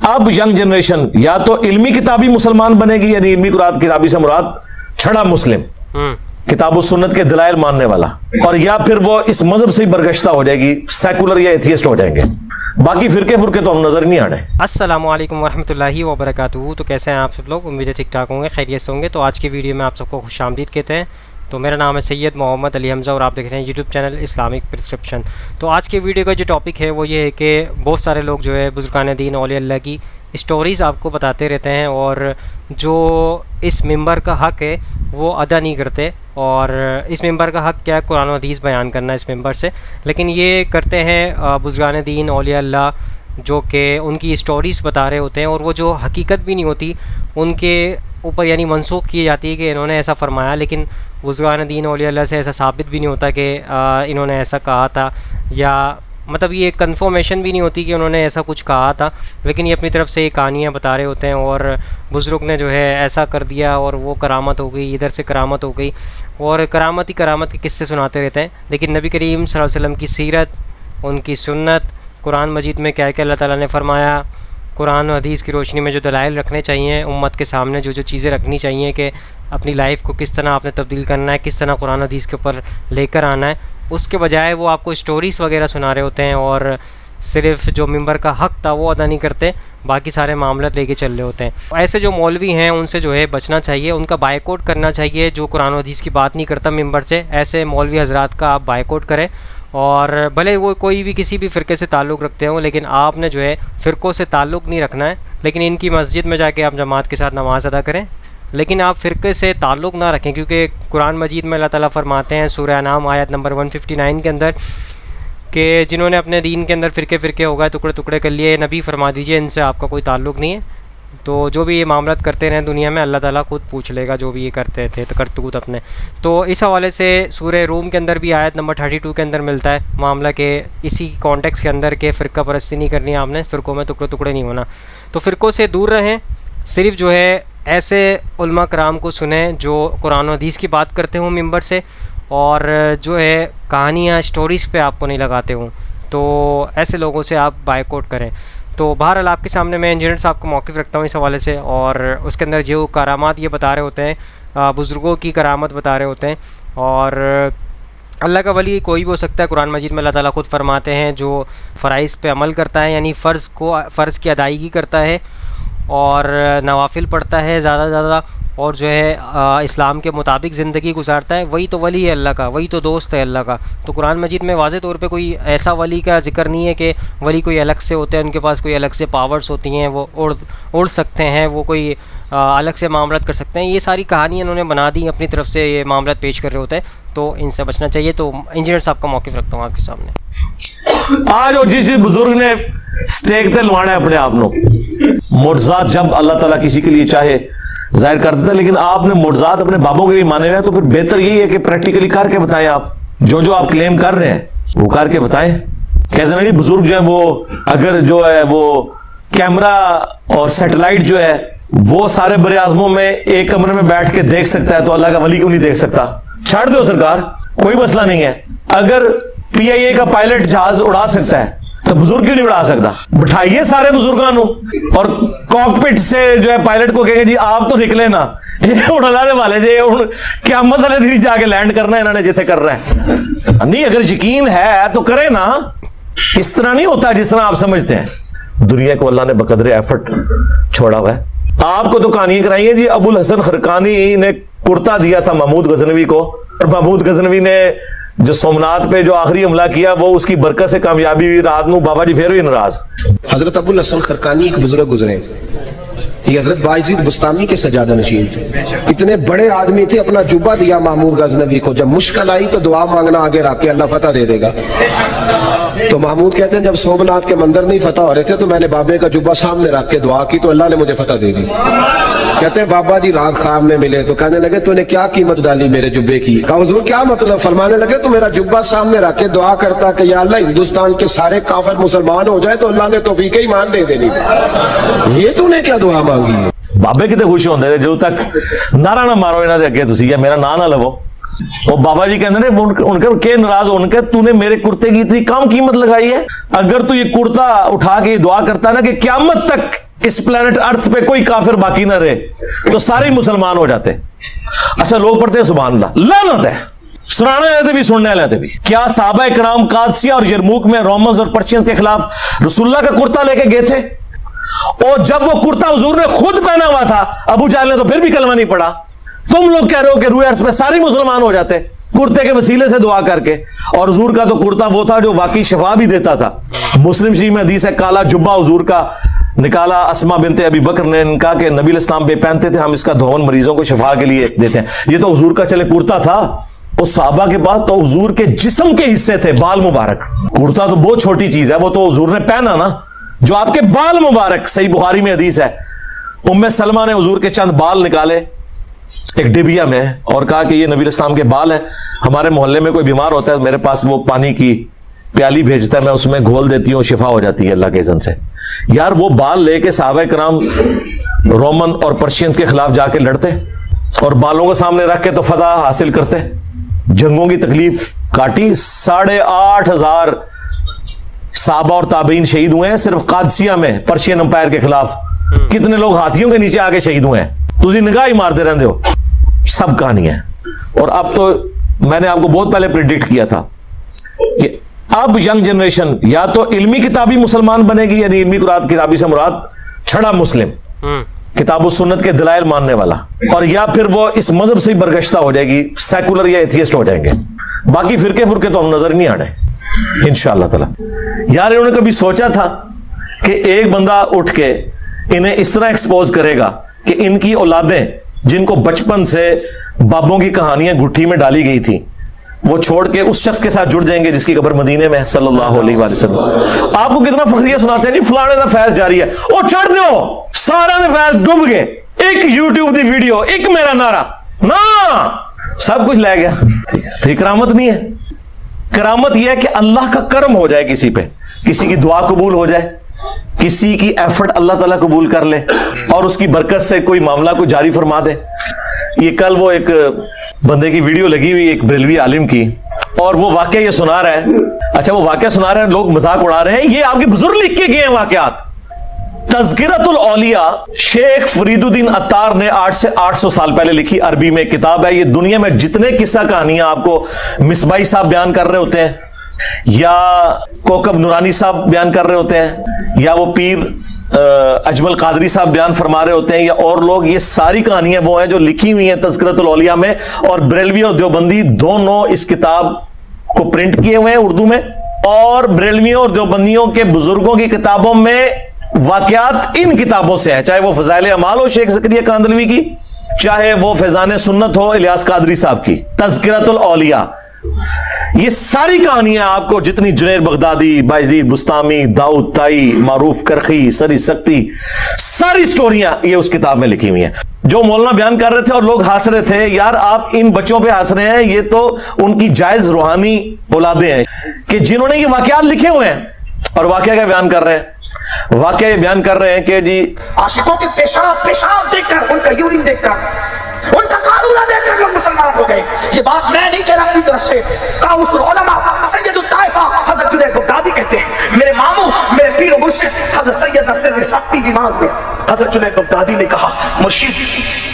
اب young generation یا تو علمی کتابی مسلمان بنے گی, یعنی علمی قرآن کتابی سے مراد چھڑا مسلم, کتاب و سنت کے دلائل ماننے والا, اور یا پھر وہ اس مذہب سے ہی برگشتہ ہو جائے گی, سیکولر یا ایتھیسٹ ہو جائیں گے. باقی فرقے تو ہم نظر نہیں آ رہے. السلام علیکم ورحمۃ اللہ وبرکاتہ. تو کیسے ہیں آپ سب لوگ؟ امید ہے ٹھیک ٹھاک ہوں گے, خیریت سے ہوں گے. تو آج کی ویڈیو میں آپ سب کو خوش آمدید کہتے ہیں. تو میرا نام ہے سید محمد علی حمزہ اور آپ دیکھ رہے ہیں یوٹیوب چینل اسلامک پرسکرپشن. تو آج کی ویڈیو کا جو ٹاپک ہے وہ یہ ہے کہ بہت سارے لوگ جو ہے بزرگان دین اولیاء اللہ کی اسٹوریز آپ کو بتاتے رہتے ہیں, اور جو اس ممبر کا حق ہے وہ ادا نہیں کرتے. اور اس ممبر کا حق کیا ہے؟ قرآن و حدیث بیان کرنا اس ممبر سے, لیکن یہ کرتے ہیں بزرگان دین اولیاء اللہ جو کہ ان کی اسٹوریز بتا رہے ہوتے ہیں, اور وہ جو حقیقت بھی نہیں ہوتی ان کے اوپر یعنی منسوخ کی جاتی ہے کہ انہوں نے ایسا فرمایا, لیکن بزرگان دین اولیاء اللہ سے ایسا ثابت بھی نہیں ہوتا کہ انہوں نے ایسا کہا تھا, یا مطلب یہ کنفرمیشن بھی نہیں ہوتی کہ انہوں نے ایسا کچھ کہا تھا, لیکن یہ اپنی طرف سے یہ کہانیاں بتا رہے ہوتے ہیں. اور بزرگ نے جو ہے ایسا کر دیا اور وہ کرامت ہو گئی, ادھر سے کرامت ہو گئی, اور کرامت ہی کرامت کے قصے سناتے رہتے ہیں. لیکن نبی کریم صلی اللہ علیہ وسلم کی سیرت, ان کی سنت, قرآن مجید میں کیا کہ اللہ تعالیٰ نے فرمایا, قرآن و حدیث کی روشنی میں جو دلائل رکھنے چاہیے امت کے سامنے, جو چیزیں رکھنی چاہیے کہ اپنی لائف کو کس طرح آپ نے تبدیل کرنا ہے, کس طرح قرآن و حدیث کے اوپر لے کر آنا ہے, اس کے بجائے وہ آپ کو اسٹوریز وغیرہ سنا رہے ہوتے ہیں, اور صرف جو ممبر کا حق تھا وہ ادا نہیں کرتے, باقی سارے معاملات لے کے چل رہے ہوتے ہیں. ایسے جو مولوی ہیں ان سے جو ہے بچنا چاہیے, ان کا بائیکاٹ کرنا چاہیے. جو قرآن و حدیث کی بات نہیں کرتا ممبر سے, ایسے مولوی حضرات کا آپ بائیکاٹ کریں. اور بھلے وہ کوئی بھی کسی بھی فرقے سے تعلق رکھتے ہوں, لیکن آپ نے جو ہے فرقوں سے تعلق نہیں رکھنا ہے, لیکن ان کی مسجد میں جا کے آپ جماعت کے ساتھ نماز ادا کریں, لیکن آپ فرقے سے تعلق نہ رکھیں. کیونکہ قرآن مجید میں اللہ تعالیٰ فرماتے ہیں سورہ انعام آیت نمبر 159 کے اندر کہ جنہوں نے اپنے دین کے اندر فرقے ہو گئے, ٹکڑے ٹکڑے کر لیے, نبی فرما دیجئے ان سے آپ کا کوئی تعلق نہیں ہے. تو جو بھی یہ معاملات کرتے رہیں دنیا میں, اللہ تعالیٰ خود پوچھ لے گا جو بھی یہ کرتے تھے کرتوت اپنے. تو اس حوالے سے سورہ روم کے اندر بھی آیت نمبر 32 کے اندر ملتا ہے معاملہ کہ اسی کانٹیکس کے اندر کہ فرقہ پرستی نہیں کرنی, آپ نے فرقوں میں ٹکڑے ٹکڑے نہیں ہونا. تو فرقوں سے دور رہیں, صرف جو ہے ایسے علماء کرام کو سنیں جو قرآن و حدیث کی بات کرتے ہوں ممبر سے, اور جو ہے کہانیاں اسٹوریز پہ آپ کو نہیں لگاتے ہوں, تو ایسے لوگوں سے آپ بائیکاٹ کریں. تو بہرحال آپ کے سامنے میں انجینئر صاحب کو موقف رکھتا ہوں اس حوالے سے, اور اس کے اندر جو کرامات یہ بتا رہے ہوتے ہیں, بزرگوں کی کرامت بتا رہے ہوتے ہیں. اور اللہ کا ولی کوئی بھی ہو سکتا ہے. قرآن مجید میں اللہ تعالیٰ خود فرماتے ہیں جو فرائض پہ عمل کرتا ہے, یعنی فرض کی ادائیگی کرتا ہے اور نوافل پڑھتا ہے زیادہ سے زیادہ, اور جو ہے اسلام کے مطابق زندگی گزارتا ہے, وہی تو ولی ہے اللہ کا, وہی تو دوست ہے اللہ کا. تو قرآن مجید میں واضح طور پہ کوئی ایسا ولی کا ذکر نہیں ہے کہ ولی کوئی الگ سے ہوتے ہیں, ان کے پاس کوئی الگ سے پاورز ہوتی ہیں, وہ اڑ سکتے ہیں, وہ کوئی الگ سے معاملات کر سکتے ہیں. یہ ساری کہانی انہوں نے بنا دی, اپنی طرف سے یہ معاملات پیش کر رہے ہوتے ہیں, تو ان سے بچنا چاہیے. تو انجینئر صاحب کا موقف رکھتا ہوں آپ کے سامنے. آج اور جس بزرگ نے سٹیک تے لوانا ہے اپنے آپ کو, معجزات جب اللہ تعالیٰ کسی کے لیے چاہے ظاہر کر دیتا ہے, لیکن آپ نے معجزات اپنے بابوں کے لیے مانے ہوئے ہیں, تو پھر بہتر یہی ہے کہ پریکٹیکلی کر کے بتائیں. آپ جو آپ کلیم کر رہے ہیں وہ کر کے بتائیں. کہتے ہیں بزرگ جو ہیں وہ اگر جو ہے وہ کیمرہ اور سیٹلائٹ جو ہے وہ سارے بر اعظموں میں ایک کمرے میں بیٹھ کے دیکھ سکتا ہے, تو اللہ کا ولی کیوں نہیں دیکھ سکتا؟ چھاڑ دو سرکار, کوئی مسئلہ نہیں ہے. اگر پی آئی اے کا پائلٹ جہاز اڑا سکتا ہے تو بزرگ کیوں نہیں اڑا سکتا؟ بٹھائیے سارے بزرگان اور کاکپٹ سے جو ہے پائلٹ کو کہے جی آپ تو نکلے نا, اڑانے والے جی کیا مسئلہ تھی جا کے لینڈ کرنا ہے انہوں نے جیسے کر رہا ہے. نہیں, اگر یقین ہے تو کرے نا. اس طرح نہیں ہوتا جس طرح آپ سمجھتے ہیں. دنیا کو اللہ نے بقدر ایفرٹ چھوڑا ہوا ہے. آپ کو تو کہانیاں کرائی ہیں جی, ابو الحسن خرقانی نے کرتا دیا تھا محمود غزنوی کو, اور محمود غزنوی نے جو سومنات پہ جو آخری حملہ کیا وہ اس کی برکت سے کامیابی ہوئی. رات نو بابا جی پھر بھی ناراض. حضرت ابو الحسن خرقانی ایک بزرگ گزرے, یہ حضرت باعزید بستامی کے سجادہ نشین تھے. اتنے بڑے آدمی تھے, اپنا جبہ دیا محمود غزنوی کو, جب مشکل آئی تو دعا مانگنا آگے رکھ کے اللہ فتح دے دے گا. تو محمود کہتے ہیں جب سومنات کے مندر نہیں فتح ہو رہے تھے تو میں نے بابے کا جبہ سامنے رکھ کے دعا کی تو اللہ نے مجھے فتح دے دی. کہتے ہیں بابا جی رات خواب میں ملے تو کہنے لگے تو نے کیا قیمت ڈالی میرے جبے کی؟ کہا حضور کیا مطلب؟ فرمانے لگے تو میرا جبہ سامنے رکھ کے دعا کرتا کہ یا اللہ ہندوستان کے سارے کافر مسلمان ہو جائے تو اللہ نے توفیق ایمان دے دینی. یہ تو نے کیا دعا مانگی ہے؟ بابے کتے خوش ہوندے تھے جو تک نعرہ نہ مارو انہاں دے اگے تسی یا میرا نام نہ لو. وہ بابا جی کہندے نے ان کے ناراض ہون کے تو نے میرے کرتے کی اتنی کم قیمت لگائی ہے. اگر تو یہ کرتا اٹھا کے یہ دعا کرتا ہے نا کہ قیامت تک इस प्लेनेट अर्थ पे कोई काफिर बाकी ना रहे तो सारे ही मुसलमान हो जाते। अच्छा, लोग पढ़ते हैं सुभान अल्लाह, लानत है, सुनाने लेते भी सुनने लेते भी। क्या साहबा कराम कादसिया और यरमूक में रोमन्स और पर्शियंस के खिलाफ रसूलुल्लाह का कुर्ता लेके गए थे? और जब वो कुर्ता हुजूर ने खुद पहना हुआ था, अबू जहल ने तो फिर भी कलमा नहीं पढ़ा। तुम लोग कह रहे हो कि रूह अर्श में सारे मुसलमान हो जाते कुर्ते के वसीले से दुआ करके। और हुजूर का तो कुर्ता वो था जो वाकई शिफा भी देता था। मुस्लिम शरीफ में हदीस है, काला जुब्बा हुजूर का निकाला अस्मा बिनते अबी बकर ने, इनका कि नबी इस्लाम पे पहनते थे, हम इसका धोवन मरीजों को शिफा के लिए देते हैं। ये तो हुजूर का चले कुर्ता था। उस साहबा के पास तो हुजूर के जिस्म के हिस्से थे, बाल मुबारक। कुर्ता तो बहुत छोटी चीज है, वो तो हुजूर ने पहना ना, जो आपके बाल मुबारक। सही बुखारी में हदीस है, उम्मे सलमा ने हुजूर के चंद बाल निकाले एक डिबिया में और कहा कि ये नबी इस्लाम के बाल है, हमारे मोहल्ले में कोई बीमार होता है मेरे पास वो पानी की प्याली भेजता है, मैं उसमें घोल देती हूँ, शिफा हो जाती है अल्लाह के इज़्न से। यार वो बाल लेके साहबा कराम रोमन और पर्शियंस के खिलाफ जाके लड़ते और बालों को सामने रख के तो फतह हासिल करते। जंगों की तकलीफ काटी, 8,500 साहबा और ताबईन शहीद हुए हैं सिर्फ कादसिया में पर्शियन अंपायर के खिलाफ। कितने लोग हाथियों के नीचे आके शहीद हुए हैं, तुझी निगाह ही मारते रहते हो। सब कहानी है। और अब तो मैंने आपको बहुत पहले प्रिडिक्ट किया था कि अब यंग जनरेशन या तो इल्मी किताबी मुसलमान बनेगी, यानी इल्मी कुरात किताबी से मुराद छड़ा मुस्लिम, किताब सुन्नत के दलाइल मानने वाला, और या फिर वो इस मजहब से ही बरगश्ता हो जाएगी, सेकुलर या एथियस्ट हो जाएंगे। बाकी फिरके फुरके तो हम नजर नहीं आने इंशाअल्लाह ताला। यार इन्होंने कभी सोचा था कि एक बंदा उठ के इन्हें इस तरह एक्सपोज करेगा कि इनकी औलादें जिनको बचपन से बाबों की कहानियां गुट्ठी में डाली गई थी वो छोड़ के उस शख्स के साथ जुड़ जाएंगे जिसकी कब्र मदीने में है सल्लल्लाहु अलैहि वसल्लम। आपको कितना फखरिया सुनाते हैं, नहीं फलाने का फैज जारी है, ओ चढ़ दो सारा ने फैज डूब गए, एक यूट्यूब की वीडियो, एक मेरा नारा ना, सब कुछ ले गया। तो ये करामत नहीं है। करामत यह है कि अल्लाह का करम हो जाए किसी पे, किसी की दुआ कबूल हो जाए, किसी की एफर्ट अल्लाह ताला कबूल कर ले और उसकी बरकत से कोई मामला को जारी फरमा दे। ये कल वो एक बंदे की वीडियो लगी हुई एक बरेलवी आलिम की, और वो वाकया ये सुना रहा है। अच्छा, वो वाकया सुना रहे हैं, लोग मजाक उड़ा रहे हैं, ये आपके बुजुर्ग लिख के गए हैं वाकयात। तज़किरतुल औलिया शेख फरीदुद्दीन अत्तार ने 8 से 800 साल पहले लिखी अरबी में किताब है। ये दुनिया में जितने किस्सा कहानियां आपको मिसबाई साहब बयान कर रहे होते हैं, या कोकब नूरानी साहब बयान कर रहे होते हैं, या वो पीर अजमल कादरी साहब बयान फरमा रहे होते हैं, या और लोग, ये सारी कहानियां वो हैं जो लिखी हुई हैं तज़किरतुल औलिया में। और बरेलवी और देवबंदी दोनों इस किताब को प्रिंट किए हुए हैं उर्दू में, और बरेलवियों और देवबंदियों के बुजुर्गों की किताबों में वाकयात इन किताबों से है, चाहे वो फजाइल अमाल हो शेख ज़करिया कांदलवी की, चाहे वो फैजान सुन्नत हो इलियास कादरी साहब की, तज़किरतुल औलिया। ये सारी कहानियां आपको जितनी जुनैद बगदादी, बायजीद बुस्तामी, दाऊद ताई, मारूफ करखी, सरी सक्ती, सारी स्टोरियां ये उस किताब में लिखी हुई हैं। जो मौलाना बयान कर रहे थे और लोग हंस रहे थे, यार आप इन बच्चों पे हंस रहे हैं, ये तो उनकी जायज रूहानी औलादे हैं कि जिन्होंने ये वाकयात लिखे हुए हैं। और वाकया क्या बयान कर रहे हैं? वाकया ये बयान कर रहे हैं कि जी आशिकों के पेशाब देखकर, उनका यूरिन देखकर, उनका कारूरा देखकर लोग मुसलमान हो गए। ये बात मैं नहीं कह रहा अपनी तरफ से, काउसुल उलमा सैयदुत ताइफा हजरत जुनैद बगदादी कहते हैं। मेरे मामू, मेरे पीर और मुर्शिद हजरत सैयद नसीर सख्ती बीमार हुए। हजरत जुनैद बगदादी ने कहा, मुर्शिद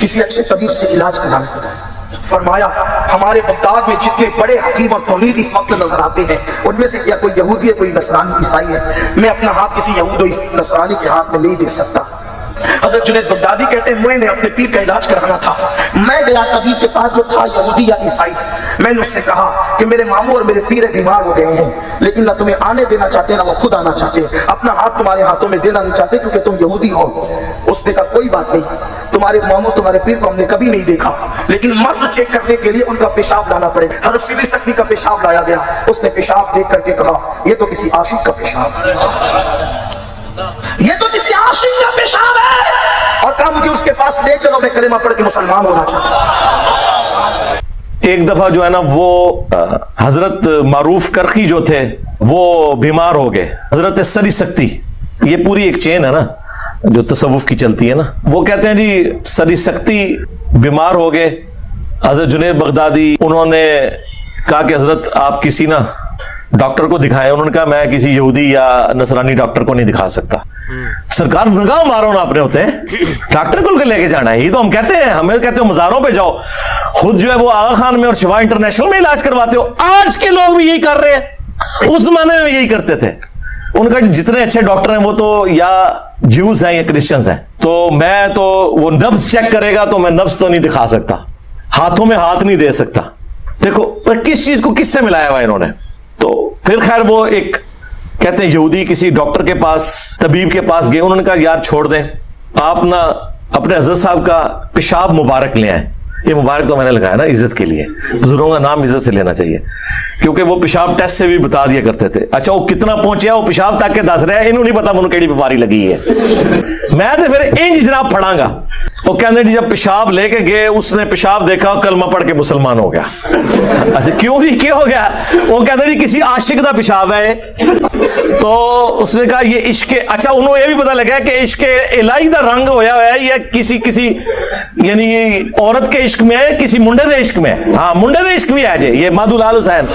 किसी अच्छे तबीब से इलाज कराना। फरमाया, हमारे बगदाद में जितने बड़े हकीम और तौहीद इस वक्त नजर आते हैं, उनमें से क्या कोई यहूदी है, कोई नसरानी, ईसाई है? मैं अपना हाथ किसी यहूद और नसरानी के हाथ में नहीं दे सकता। हजरत जुनैद बगदादी कहते हैं, मैंने अपने पीर का इलाज कराना था। मैं गया तबीब के पास जो था यहूदी या ईसाई। मैंने उससे कहा कि मेरे मामू और मेरे पीर बीमार हो गए हैं, लेकिन ना तुम्हें आने देना चाहते ना वो खुद आना चाहते, अपना हाथ तुम्हारे हाथों में देना नहीं चाहते क्योंकि तुम यहूदी हो। उसने कहा कोई बात नहीं, तुम्हारे मामू तुम्हारे पीर को हमने कभी नहीं देखा, लेकिन मर्ज चेक करने के लिए उनका पेशाब लाना पड़ेगा। हजरत सिरी सक्ती का पेशाब लाया गया। उसने पेशाब देख करके कहा, ये तो किसी आशिक का पेशाब है, ये तो किसी आशिक का पेशाब है। और कहा, मुझे उसके पास ले चलो, मैं कलेमा पढ़ के मुसलमान होना चाहता हूं। एक दफा जो है ना वो हजरत मारूफ करखी जो थे वो बीमार हो गए। हजरत सरी सक्ती, ये पूरी एक चेन है ना जो तसव्वुफ की चलती है ना, वो कहते हैं जी सरी सक्ती बीमार हो गए। हजरत जुनैद बगदादी उन्होंने कहा कि हजरत आप किसी ना डॉक्टर को दिखाएं। उन्होंने कहा मैं किसी यहूदी या नसरानी डॉक्टर को नहीं दिखा सकता। सरकार नगाह मारो ना अपने होते डॉक्टर को लेके जाना है, ये तो हम कहते हैं, हमें कहते हो मज़ारों पे जाओ, खुद जो है वो आगा खान में और शिवा इंटरनेशनल में इलाज करवाते हो। आज के लोग भी यही कर रहे हैं, उस जमाने में यही करते थे। उनका जितने अच्छे डॉक्टर हैं वो तो या ज्यूज हैं या क्रिश्चियंस हैं। तो मैं तो वो नब्ज चेक करेगा तो मैं नब्ज तो नहीं दिखा सकता, हाथों में हाथ नहीं दे सकता। देखो किस चीज को किससे मिलाया हुआ इन्होंने। तो फिर खैर वो एक कहते हैं यहूदी किसी डॉक्टर के पास, तबीब के पास गए, उन्होंने कहा यार छोड़ दें, आप ना अपने हजरत साहब का पेशाब मुबारक ले आए। ये मुबारक तो मैंने लगाया ना इज्जत के लिए, बुजुर्गों का नाम इज्जत से लेना चाहिए, क्योंकि वो पेशाब टेस्ट से भी बता दिया करते थे। अच्छा वो कितना पहुंचे वो पेशाब तक के दस रहे, इन्हों नहीं पता उन्होंने केड़ी बीमारी लगी है। मैं तो फिर इंज जनाब फड़ांगा। वो कहते जी जब पेशाब लेके गए, उसने पेशाब देखा, कलमा पढ़ के मुसलमान हो गया। अच्छा क्यों नहीं, क्या हो गया? वो कहते जी किसी आशिक का पेशाब है। तो उसने कहा ये इश्क, अच्छा उन्होंने ये भी पता लगा कि इश्क इलाही का रंग होया हुआ है, या किसी यानी औरत के इश्क में है, किसी मुंडे दे इश्क में। हाँ मुंडे दे इश्क भी है जे, ये माधू लाल हुसैन।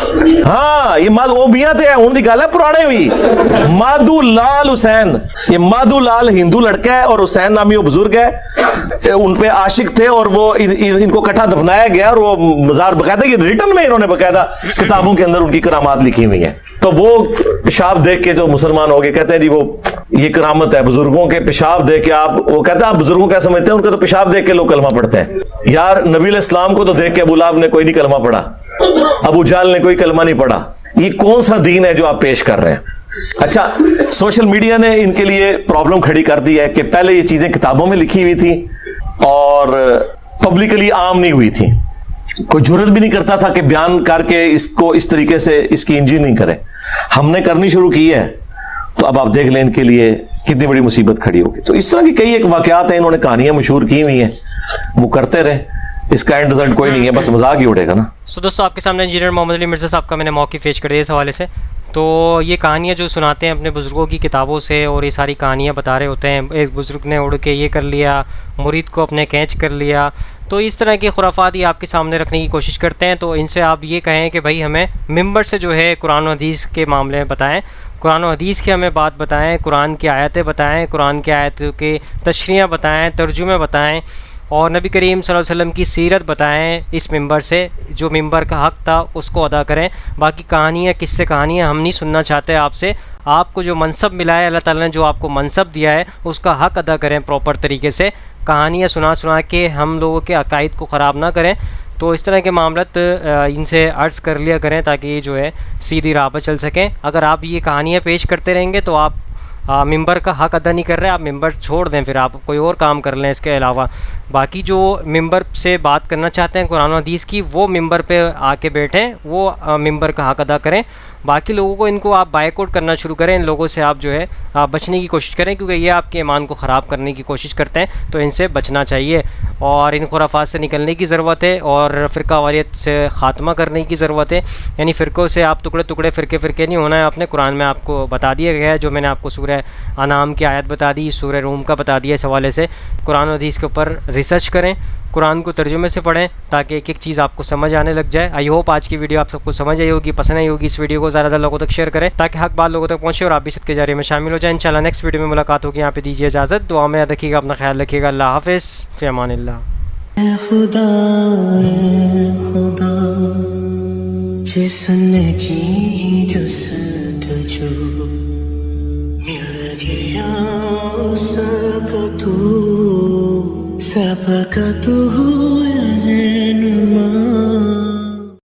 हाँ ये वो बिया थे उनकी गल है पुराने हुई। माधू लाल हुसैन, ये माधू लाल हिंदू लड़का है और हुसैन नामी वो बुजुर्ग है, उन पे आशिक थे और वो इनको इकट्ठा दफनाया गया और वो मजार बकायदा ये रिटर्न में इन्होंने बकायदा किताबों के अंदर उनकी करामात लिखी हुई है। तो वो पेशाब देख के जो मुसलमान हो गए, कहते हैं जी वो ये करामत है बुजुर्गों के पेशाब देख के। आप वो कहते हैं आप बुजुर्गों क्या समझते हैं, उनका तो पेशाब देख के लोग कलमा पढ़ते हैं। यार नबी अलैहिस्सलाम को तो देख के अबू लहब ने कोई नहीं कलमा पढ़ा, अबू जाल ने कोई कलमा नहीं पढ़ा। ये कौन सा दीन है जो आप पेश कर रहे हैं? अच्छा सोशल मीडिया ने इनके लिए प्रॉब्लम खड़ी कर दी है कि पहले ये चीजें किताबों में लिखी हुई थी और पब्लिकली आम नहीं हुई थी, कोई जुर्रत भी नहीं करता था कि बयान करके इसको इस तरीके से इसकी इंजीनियरिंग करे। हमने करनी शुरू की है तो अब आप देख लें इनके लिए कितनी बड़ी मुसीबत खड़ी होगी। तो इस तरह की कई एक वाकयात हैं, इन्होंने कहानियां मशहूर की हुई हैं, वो करते रहे, इसका एंड रिजल्ट कोई नहीं है, बस मजाक ही उड़ेगा ना। सो दोस्तों आपके सामने इंजीनियर मोहम्मद अली मिर्ज़ा साहब का मैंने मौक़िफ़ पेश कर दिया इस हवाले से। तो ये कहानियाँ जो सुनाते हैं अपने बुज़ुर्गों की किताबों से, और ये सारी कहानियाँ बता रहे होते हैं, एक बुज़ुर्ग ने उड़ के ये कर लिया, मुरीद को अपने कैच कर लिया, तो इस तरह की खुराफात ही आपके सामने रखने की कोशिश करते हैं। तो इनसे आप ये कहें कि भाई हमें मिंबर से जो है कुरान और हदीस के मामले में बताएं, कुरान और हदीस की हमें बात बताएं, कुरान की आयतें बताएं, कुरान की आयतों के तशरीह बताएं, तर्जुमे बताएं, और नबी करीम सल्लल्लाहु अलैहि वसल्लम की सीरत बताएं। इस मिंबर से जो मिंबर का हक़ था उसको अदा करें। बाकी कहानियाँ, किस्से कहानियाँ हम नहीं सुनना चाहते आपसे। आपको जो मनसब मिला है, अल्लाह ताला ने जो आपको मनसब दिया है, उसका हक़ अदा करें प्रॉपर तरीके से। कहानियाँ सुना के हम लोगों के अकायद को ख़राब ना करें। तो इस तरह के मामलत इनसे अर्ज़ कर लिया करें ताकि जो है सीधी राह पर चल सकें। अगर आप ये कहानियाँ पेश करते रहेंगे तो आप मिंबर का हक़ अदा नहीं कर रहे, आप मिंबर छोड़ दें, फिर आप कोई और काम कर लें इसके अलावा। बाकी जो मिंबर से बात करना चाहते हैं कुरान और हदीस की, वो मिंबर पे आके बैठें, वो मिंबर का हक़ अदा करें। बाकी लोगों को, इनको आप बायकॉट करना शुरू करें, इन लोगों से आप जो है बचने की कोशिश करें, क्योंकि ये आपके ईमान को ख़राब करने की कोशिश करते हैं। तो इनसे बचना चाहिए और इन खुराफात से निकलने की ज़रूरत है और फ़िरका वारियत से ख़ात्मा करने की ज़रूरत है। यानी फ़िरक़ों से आप टुकड़े टुकड़े फ़िरके नहीं होना है आपने। कुरान में आपको बता दिया गया है, जो मैंने आपको सूरह अनाम की आयत बता दी, सूरह रूम का बता दिया। इस हवाले से कुरान और हदीस के ऊपर रिसर्च करें, कुरान को तर्जुमे से पढ़ें ताकि एक एक चीज़ आपको समझ आने लग जाए। आई होप आज की वीडियो आप सबको समझ आई होगी, पसंद आई होगी। इस वीडियो को ज़्यादा लोगों तक शेयर करें ताकि हक बात लोगों तक पहुँचे और आप भी सदके जारिये में शामिल हो जाए। इंशाल्लाह नेक्स्ट वीडियो में मुलाकात होगी। यहाँ पे दीजिए इजाज़त, दुआ में याद रखिएगा, अपना ख्याल रखिएगा। अल्लाह हाफ़िज़, फ़ी अमानिल्लाह। खुदा जिसने की जुस्तजू मिल गया उसका तू सबका तू